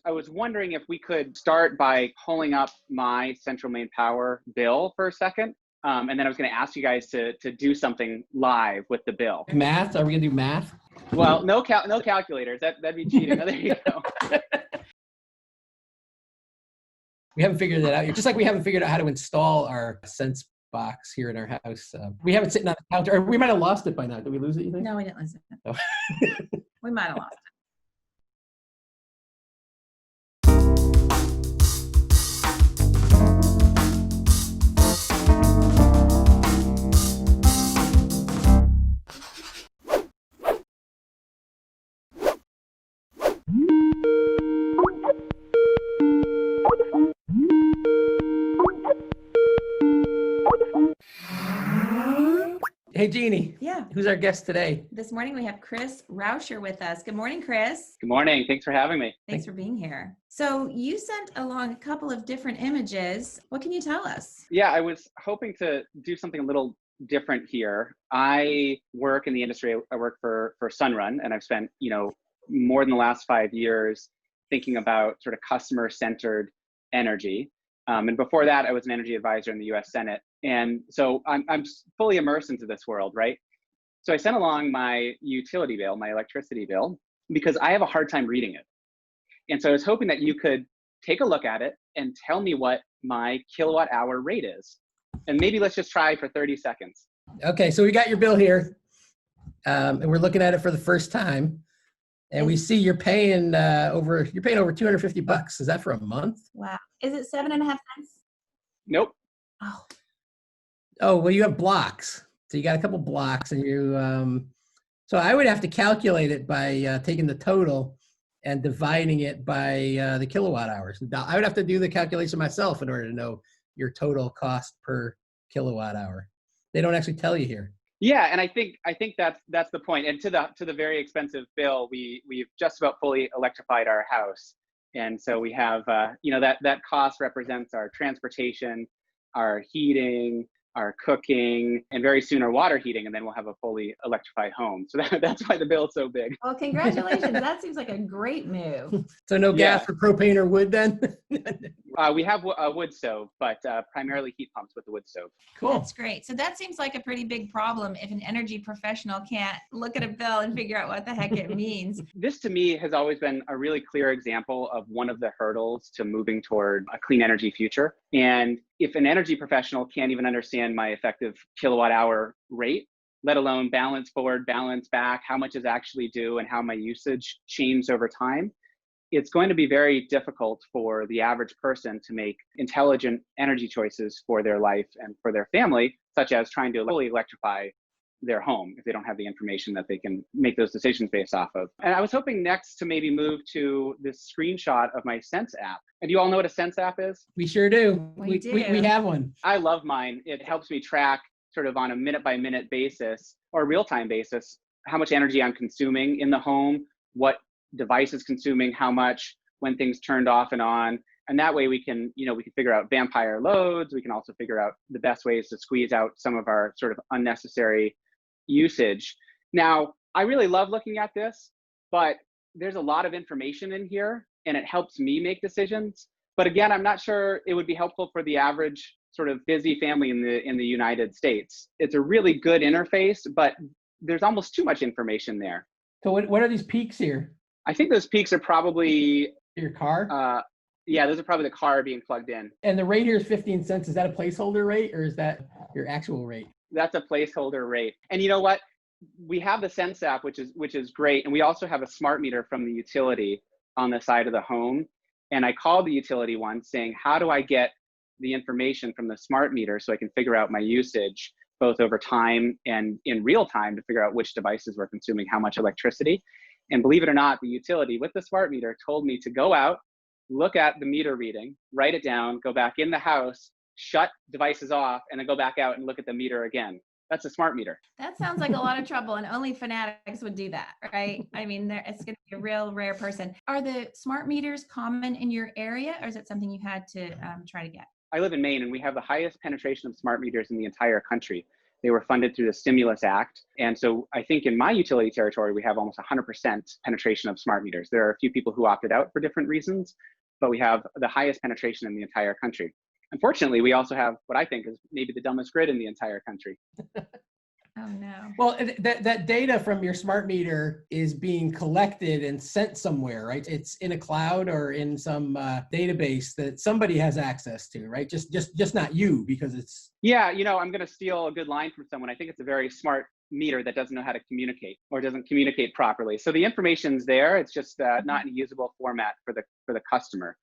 I was wondering if we could start by pulling up my central main power bill for a second. And then I was going to ask you guys to do something live with the bill. Math? Are we going to do math? Well, no calculators. That'd be cheating. Oh, there you go. We haven't figured that out yet. Just like we haven't figured out how to install our Sense box here in our house. We have it sitting on the counter. Or we might have lost it by now. Did we lose it, you think? No, we didn't lose it. Oh. We might have lost it. Hey, Jeannie. Yeah. Who's our guest today? This morning we have Chris Rauscher with us. Good morning, Chris. Good morning. Thanks for having me. Thanks for being here. So you sent along a couple of different images. What can you tell us? Yeah, I was hoping to do something a little different here. I work in the industry. I work for Sunrun, and I've spent, more than the last 5 years thinking about sort of customer-centered energy. And before that, I was an energy advisor in the U.S. Senate. And so I'm fully immersed into this world, right? So I sent along my utility bill, my electricity bill, because I have a hard time reading it. And so I was hoping that you could take a look at it and tell me what my kilowatt hour rate is. And maybe let's just try for 30 seconds. Okay, so we got your bill here, and we're looking at it for the first time. And we see you're paying over $250. Is that for a month? Wow. Is it 7.5 cents? Nope. Oh, well, you have blocks. So you got a couple blocks, and so I would have to calculate it by taking the total and dividing it by the kilowatt hours. I would have to do the calculation myself in order to know your total cost per kilowatt hour. They don't actually tell you here. Yeah, and I think that's the point. And to the very expensive bill, we've just about fully electrified our house, and so we have that cost represents our transportation, our heating, our cooking, and very soon our water heating, and then we'll have a fully electrified home. So that's why the bill is so big. Well, congratulations. That seems like a great move. So no gas or propane or wood then? We have a wood stove, but primarily heat pumps with the wood stove. Cool. That's great. So that seems like a pretty big problem if an energy professional can't look at a bill and figure out what the heck it means. This to me has always been a really clear example of one of the hurdles to moving toward a clean energy future. And if an energy professional can't even understand my effective kilowatt hour rate, let alone balance forward, balance back, how much is actually due and how my usage changed over time, it's going to be very difficult for the average person to make intelligent energy choices for their life and for their family, such as trying to fully electrify their home if they don't have the information that they can make those decisions based off of. And I was hoping next to maybe move to this screenshot of my Sense app. And do you all know what a Sense app is? We sure do. We do. We have one. I love mine. It helps me track sort of on a minute by minute basis or real-time basis how much energy I'm consuming in the home, what device is consuming how much, when things turned off and on. And that way we can figure out vampire loads. We can also figure out the best ways to squeeze out some of our sort of unnecessary usage. Now, I really love looking at this, but there's a lot of information in here and it helps me make decisions. But again, I'm not sure it would be helpful for the average sort of busy family in the United States. It's a really good interface, but there's almost too much information there. So what are these peaks here? I think those peaks are probably your car. Yeah, those are probably the car being plugged in. And the rate here is 15 cents. Is that a placeholder rate or is that your actual rate? That's a placeholder rate. And you know what? We have the Sense app, which is great. And we also have a smart meter from the utility on the side of the home. And I called the utility once saying, how do I get the information from the smart meter so I can figure out my usage, both over time and in real time, to figure out which devices were consuming how much electricity. And believe it or not, the utility with the smart meter told me to go out, look at the meter reading, write it down, go back in the house, shut devices off, and then go back out and look at the meter again. That's a smart meter. That sounds like a lot of trouble, and only fanatics would do that, right? I mean, it's going to be a real rare person. Are the smart meters common in your area, or is it something you had to try to get? I live in Maine, and we have the highest penetration of smart meters in the entire country. They were funded through the Stimulus Act. And so I think in my utility territory, we have almost 100% penetration of smart meters. There are a few people who opted out for different reasons, but we have the highest penetration in the entire country. Unfortunately, we also have what I think is maybe the dumbest grid in the entire country. Oh no. Well, that data from your smart meter is being collected and sent somewhere, right? It's in a cloud or in some database that somebody has access to, right? Just not you, because it's. Yeah, I'm going to steal a good line from someone. I think it's a very smart meter that doesn't know how to communicate or doesn't communicate properly. So the information's there. It's just not in a usable format for the customer.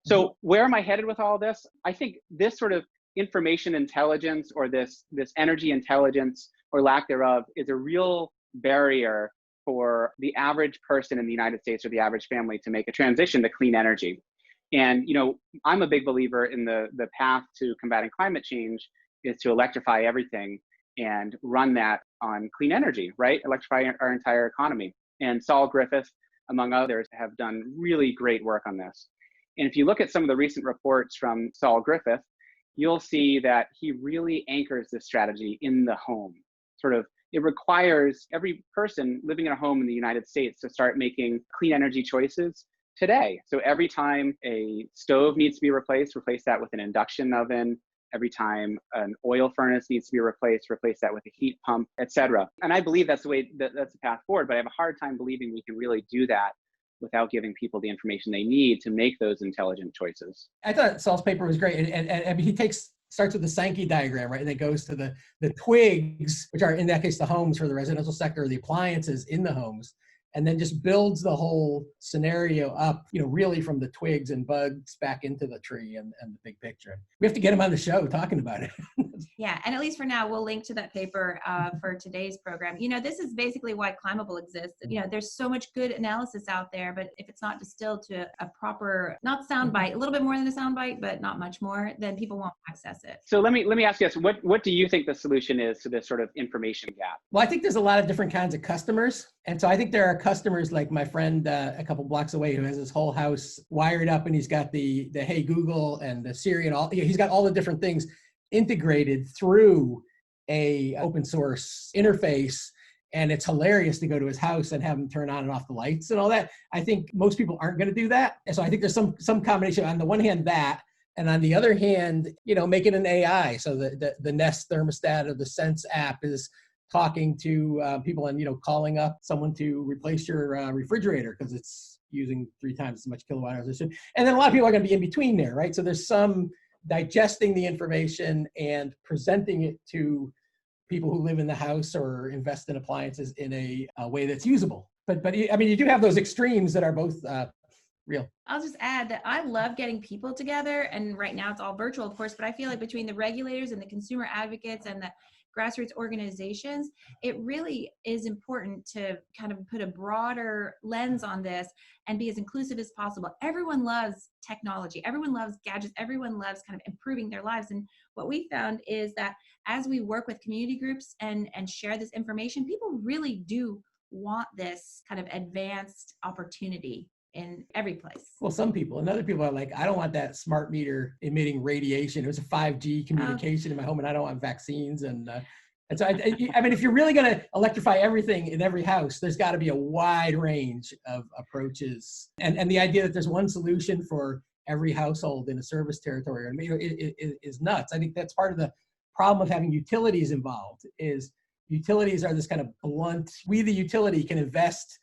So where am I headed with all this? I think this sort of information intelligence or this energy intelligence or lack thereof is a real barrier for the average person in the United States or the average family to make a transition to clean energy. And, I'm a big believer in the path to combating climate change is to electrify everything and run that on clean energy, right? Electrify our entire economy. And Saul Griffith, among others, have done really great work on this. And if you look at some of the recent reports from Saul Griffith, you'll see that he really anchors this strategy in the home. It requires every person living in a home in the United States to start making clean energy choices today. So every time a stove needs to be replace that with an induction oven. Every time an oil furnace needs to be replace that with a heat pump, etc. And I believe that's the path forward, but I have a hard time believing we can really do that without giving people the information they need to make those intelligent choices. I thought Saul's paper was great. And I mean, he starts with the Sankey diagram, right? And it goes to the twigs, which are in that case, the homes for the residential sector, or the appliances in the homes, and then just builds the whole scenario up, really from the twigs and bugs back into the tree and the big picture. We have to get him on the show talking about it. Yeah, and at least for now, we'll link to that paper for today's program. This is basically why Climbable exists. There's so much good analysis out there, but if it's not distilled to a proper, not soundbite, a little bit more than a soundbite, but not much more, then people won't access it. So let me ask you this: what do you think the solution is to this sort of information gap? Well, I think there's a lot of different kinds of customers, and so I think there are customers like my friend a couple blocks away who has his whole house wired up, and he's got the Hey Google and the Siri and all. He's got all the different things integrated through a open source interface, and it's hilarious to go to his house and have him turn on and off the lights and all that. I think most people aren't going to do that, and so I think there's some combination. On the one hand, that, and on the other hand, make it an AI, so the Nest thermostat or the Sense app is talking to people and calling up someone to replace your refrigerator because it's using 3 times as much kilowatt hours as it should. And then a lot of people are going to be in between there, right? So there's some digesting the information and presenting it to people who live in the house or invest in appliances in a way that's usable. But I mean, you do have those extremes that are both real. I'll just add that I love getting people together, and right now it's all virtual, of course, but I feel like between the regulators and the consumer advocates and the grassroots organizations, it really is important to kind of put a broader lens on this and be as inclusive as possible. Everyone loves technology. Everyone loves gadgets. Everyone loves kind of improving their lives. And what we found is that as we work with community groups and share this information, people really do want this kind of advanced opportunity in every place. Well, some people, and other people are like, I don't want that smart meter emitting radiation. It was a 5G communication in my home, and I don't want vaccines. And so, I mean, if you're really going to electrify everything in every house, there's got to be a wide range of approaches. And the idea that there's one solution for every household in a service territory is nuts. I think that's part of the problem of having utilities involved. Is utilities are this kind of blunt, we the utility can invest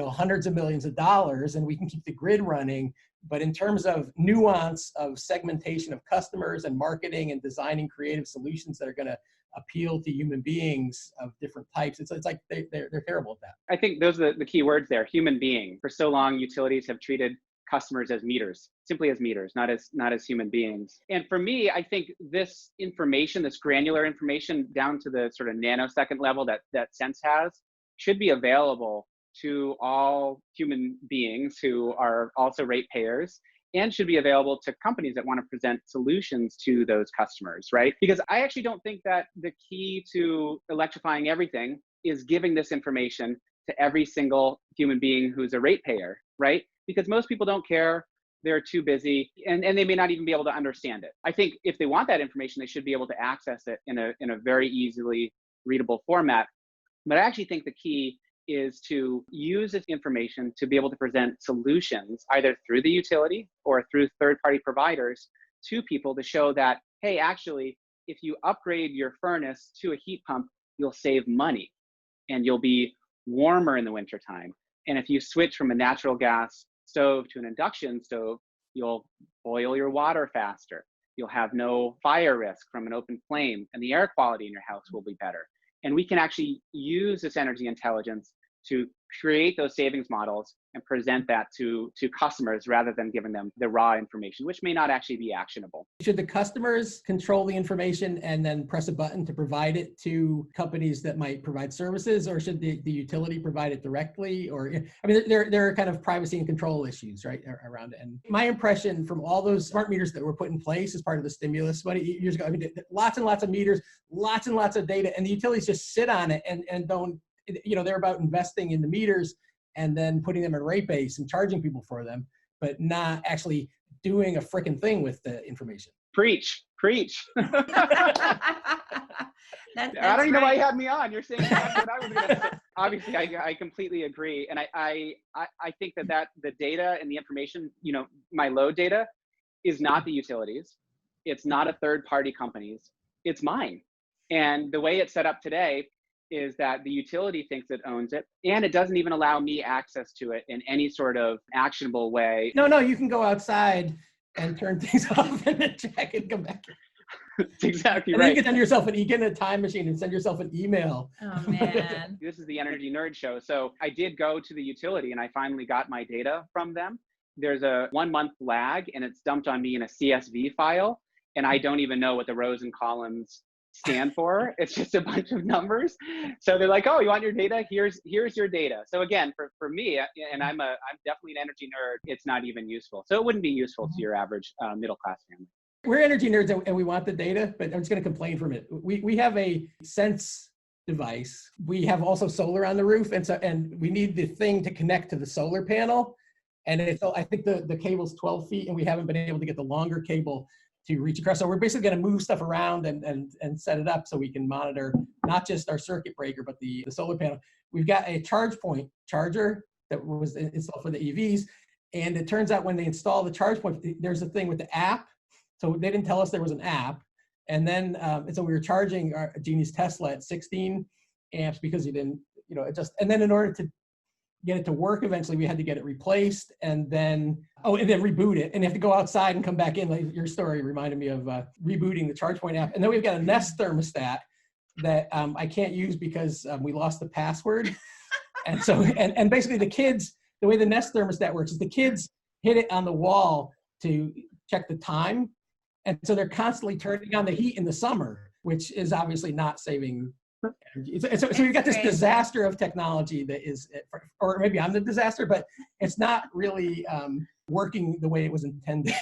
hundreds of millions of dollars and we can keep the grid running. But in terms of nuance of segmentation of customers and marketing and designing creative solutions that are going to appeal to human beings of different types, it's like they're terrible at that. I think those are the key words there, human being. For so long, utilities have treated customers as meters, simply as meters, not as human beings. And for me, I think this information, this granular information down to the sort of nanosecond level that Sense has, should be available to all human beings who are also ratepayers, and should be available to companies that want to present solutions to those customers, right? Because I actually don't think that the key to electrifying everything is giving this information to every single human being who's a ratepayer, right? Because most people don't care, they're too busy, and they may not even be able to understand it. I think if they want that information, they should be able to access it in a very easily readable format. But I actually think the key is to use this information to be able to present solutions either through the utility or through third-party providers to people to show that, hey, actually, if you upgrade your furnace to a heat pump, you'll save money and you'll be warmer in the wintertime. And if you switch from a natural gas stove to an induction stove, you'll boil your water faster. You'll have no fire risk from an open flame, and the air quality in your house will be better. And we can actually use this energy intelligence to create those savings models and present that to customers rather than giving them the raw information, which may not actually be actionable. Should the customers control the information and then press a button to provide it to companies that might provide services, or should the utility provide it directly? Or, I mean, there are kind of privacy and control issues, right, around it. And my impression from all those smart meters that were put in place as part of the stimulus money years ago, I mean, lots and lots of meters, lots and lots of data, and the utilities just sit on it and don't, they're about investing in the meters and then putting them in rate base and charging people for them, but not actually doing a frickin' thing with the information. Preach. I don't even know why you had me on. You're saying that's what I was going to say. Obviously, I completely agree. And I think that the data and the information, my load data is not the utilities. It's not a third-party company's. It's mine. And the way it's set up today is that the utility thinks it owns it, and it doesn't even allow me access to it in any sort of actionable way. No, you can go outside and turn things off and then check and come back. That's exactly and right. Then you can send yourself you get in a time machine and send yourself an email. Oh man. This is the Energy Nerd Show. So I did go to the utility and I finally got my data from them. There's a 1 month lag and it's dumped on me in a CSV file. And I don't even know what the rows and columns stand for. It's just a bunch of numbers. So they're like, oh, you want your data? Here's your data. So again, for me, and I'm definitely an energy nerd, it's not even useful. So it wouldn't be useful to your average middle class family. We're energy nerds and we want the data, but I'm just going to complain for a minute. We have a Sense device. We have also solar on the roof, and we need the thing to connect to the solar panel. And I think the cable's 12 feet, and we haven't been able to get the longer cable to reach across. So we're basically going to move stuff around and set it up so we can monitor not just our circuit breaker, but the solar panel. We've got a charge point charger that was installed for the EVs. And it turns out when they install the charge point, there's a thing with the app. So they didn't tell us there was an app. And then, so we were charging Jeannie's Tesla at 16 amps because he didn't, and then in order to get it to work, eventually we had to get it replaced and then reboot it. And you have to go outside and come back in. Like your story reminded me of rebooting the ChargePoint app. And then we've got a Nest thermostat that I can't use because we lost the password. And so, and basically the way the Nest thermostat works is the kids hit it on the wall to check the time. And so they're constantly turning on the heat in the summer, which is obviously not saving energy. So you've got this disaster of technology that is, or maybe I'm the disaster, but it's not really working the way it was intended.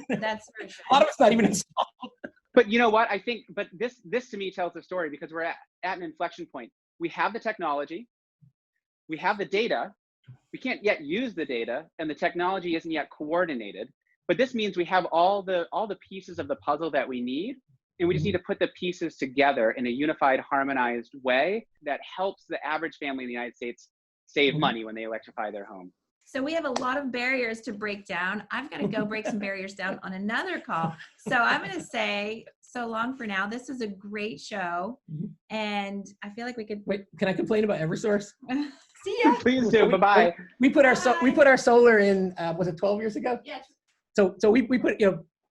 That's for sure. A lot of it's not even installed. But you know what? I think, but this to me tells the story because we're at an inflection point. We have the technology, we have the data, we can't yet use the data, and the technology isn't yet coordinated. But this means we have all the pieces of the puzzle that we need, and we just need to put the pieces together in a unified, harmonized way that helps the average family in the United States save money when they electrify their home. So we have a lot of barriers to break down. I've got to go break some barriers down on another call. So I'm going to say so long for now. This is a great show. And I feel like we could. Wait, can I complain about Eversource? See ya. Please do. Bye-bye. We put our solar in, was it 12 years ago? Yes. So we put,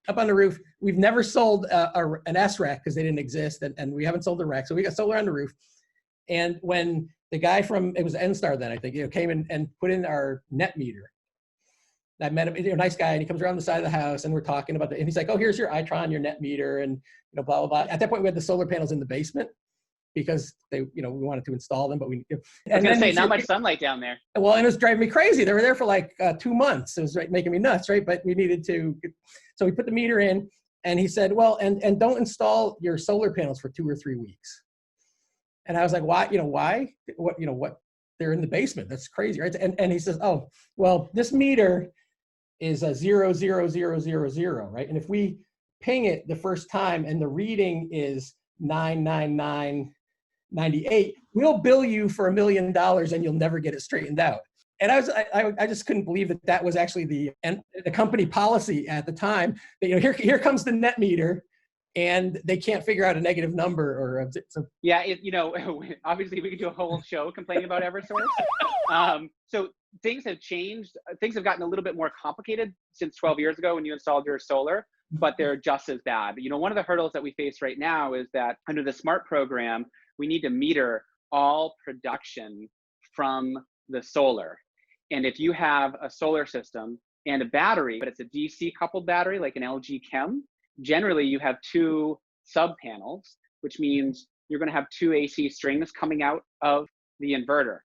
up on the roof. We've never sold an S-rack because they didn't exist, and we haven't sold a rack. So we got solar on the roof. And when the guy it was N-Star then, I think, came in and put in our net meter. I met him, a nice guy, and he comes around the side of the house, and we're talking about and he's like, oh, here's your Itron, your net meter, and blah, blah, blah. At that point, we had the solar panels in the basement because we wanted to install them, but we. I was going to say, not much sunlight down there. Well, and it was driving me crazy. They were there for like 2 months. It was making me nuts, right? But we needed to, so we put the meter in, and he said, well, and don't install your solar panels for 2 or 3 weeks. And I was like, why? Why? What? They're in the basement. That's crazy, right? And he says, oh, well, this meter is a 00000, right? And if we ping it the first time and the reading is 999 98, we'll bill you for $1 million and you'll never get it straightened out. And I just couldn't believe that that was actually the company policy at the time. That, you know, here comes the net meter, and they can't figure out a negative number or so. Yeah, you know, obviously we could do a whole show complaining about Eversource. So things have changed. Things have gotten a little bit more complicated since 12 years ago when you installed your solar, but they're just as bad. You know, one of the hurdles that we face right now is that under the SMART program, we need to meter all production from the solar. And if you have a solar system and a battery, but it's a DC coupled battery like an LG Chem, generally you have 2 sub panels, which means you're going to have 2 AC strings coming out of the inverter.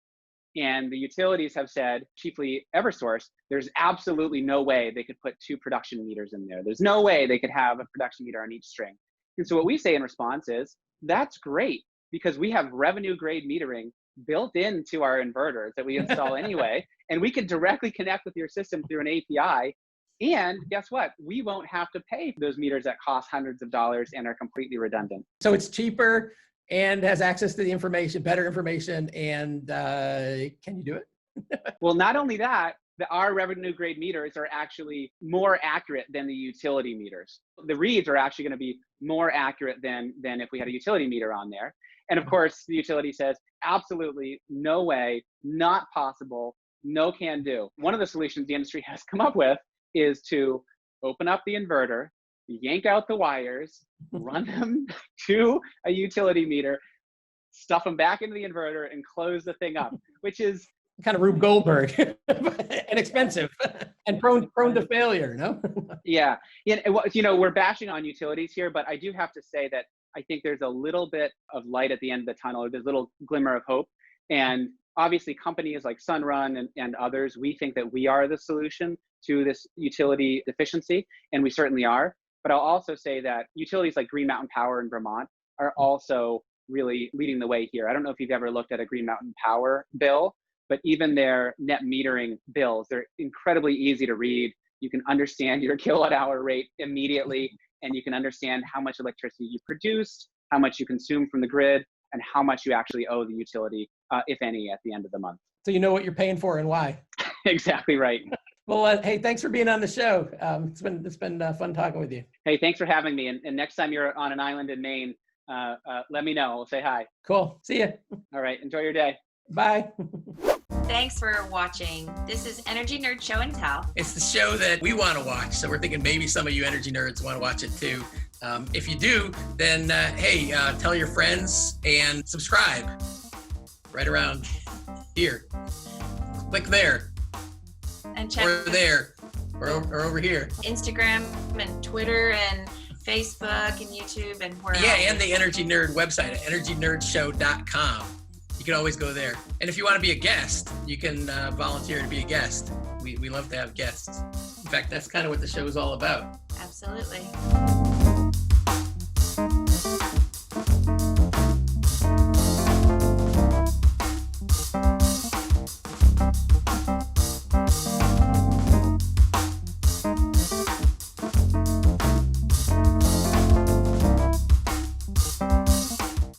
And the utilities have said, chiefly Eversource, there's absolutely no way they could put 2 production meters in there. There's no way they could have a production meter on each string. And so what we say in response is, that's great, because we have revenue grade metering built into our inverters that we install anyway, and we can directly connect with your system through an API. And guess what? We won't have to pay for those meters that cost hundreds of dollars and are completely redundant. So it's cheaper and has access to the information, better information, and can you do it? Well, not only that, our revenue grade meters are actually more accurate than the utility meters. The reads are actually going to be more accurate than if we had a utility meter on there. And of course, the utility says, absolutely, no way, not possible, no can do. One of the solutions the industry has come up with is to open up the inverter, yank out the wires, run them to a utility meter, stuff them back into the inverter, and close the thing up, which is kind of Rube Goldberg and expensive and prone to failure, no? Yeah. You know, we're bashing on utilities here, but I do have to say that I think there's a little bit of light at the end of the tunnel, or there's a little glimmer of hope. And obviously companies like Sunrun and others, we think that we are the solution to this utility deficiency, and we certainly are. But I'll also say that utilities like Green Mountain Power in Vermont are also really leading the way here. I don't know if you've ever looked at a Green Mountain Power bill, but even their net metering bills, they're incredibly easy to read. You can understand your kilowatt hour rate immediately, and you can understand how much electricity you produced, how much you consume from the grid, and how much you actually owe the utility, if any, at the end of the month. So you know what you're paying for and why. Exactly right. Well, hey, thanks for being on the show. It's been fun talking with you. Hey, thanks for having me. And next time you're on an island in Maine, let me know. We'll say hi. Cool. See ya. All right. Enjoy your day. Bye. Thanks for watching. This is Energy Nerd Show and Tell. It's the show that we want to watch. So we're thinking maybe some of you energy nerds want to watch it too. If you do, then hey, tell your friends and subscribe right around here. Click there. And check or there or over here. Instagram and Twitter and Facebook and YouTube and where else. Yeah, and the Energy Nerd website at energynerdshow.com. You can always go there. And if you want to be a guest, you can volunteer to be a guest. We love to have guests. In fact, that's kind of what the show is all about. Absolutely.